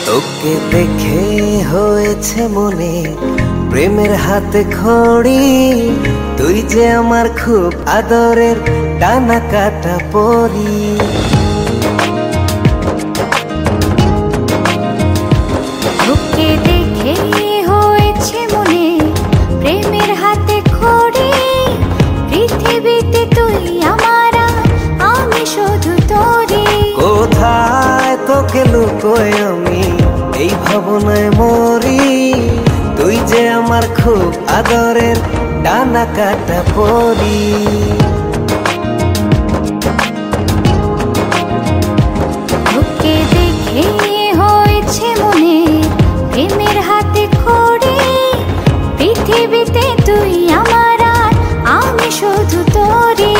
তোকে দেখে হয়েছে মনে প্রেমের হাতে খড়ি, তুই যে আমার খুব আদরের ডানা কাটা পরি। তোকে দেখে হয়েছে মনে প্রেমের হাতে খড়ি, পৃথিবীতে তুই আমার, আমি শুধু তোরি। কোথায় তোকে লুকোয় আমি এই ভাবনায় মরি, তুই যে আমার খুব আদরের ডানা কাটা পরি। তোকে দেখে হয়েছে মনে প্রেমের হাতে খড়ি, পৃথিবীতে তুই আমার, আমি শুধু তোরি।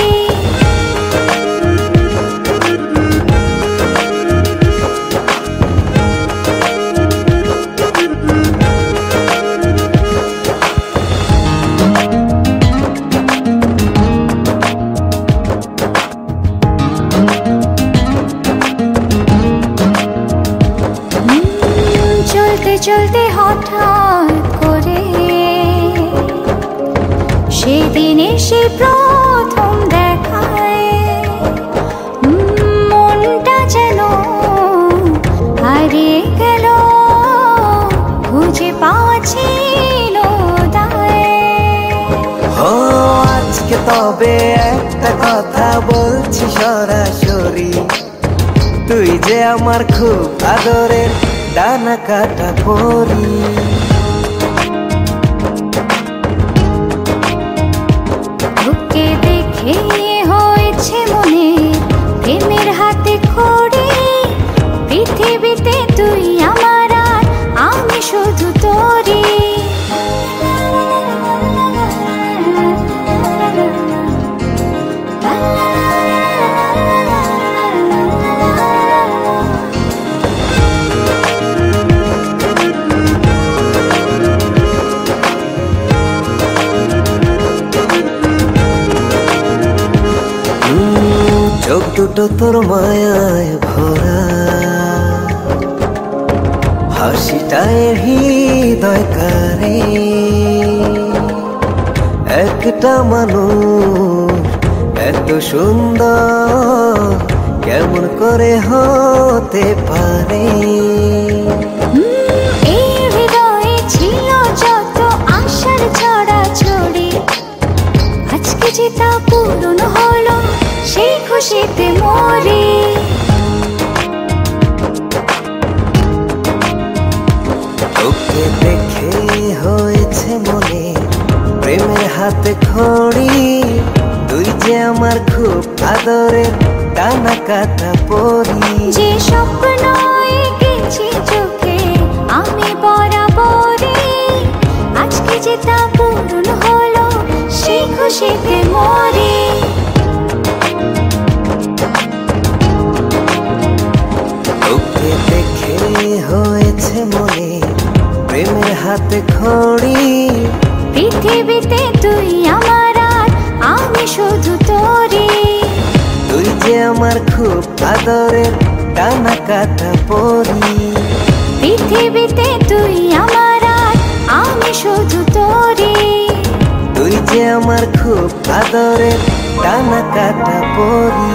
চলতে চলতে হঠাৎ করে সেদিন এসে প্রথম দেখায়, মনটা যেন হারিয়ে গেল, খুঁজে পাওয়া ছিল দায়। ও আজকে তবে একটা কথা বলছি সরাসরি, তুই যে আমার খুব আদরের ডানা কাটা পরি। তোকে দেখে হয়েছে মনে প্রেমের হাতে খড়ি, পৃথিবীতে তুই আমার, আমি শুধু তোরি। চোখ দুটো তোর মায়ায় ভরা, হাসিটায় হৃদয় কারে, একটা মানুষ এত সুন্দর কেমন করে হতে পারে। এই হৃদয়ে ছিল যত আশার ছড়াছড়ি, আজকে যে তা পূরণ হলো, সেই খুশিতে মরি। তোকে দেখে হয়েছে মনে প্রেমের হাতে খড়ি, তুই যে আমার খুব আদরের ডানা কাটা পরি। যে স্বপ্ন এঁকেছি চোখে আমি বরাবরই, আজকে যে তা পূরণ হলো, সেই খুশিতে মরি। তোকে দেখে হয়েছে মনে প্রেমের হাতে খড়ি, পৃথিবীতে তুই আমার, আমি শুধু তোরি। তুই যে আমার খুব আদরের ডানা কাটা পরি। পৃথিবীতে তুই আমার, আমি শুধু তোরি। তুই যে আমার খুব আদরের ডানা কাটা পরি।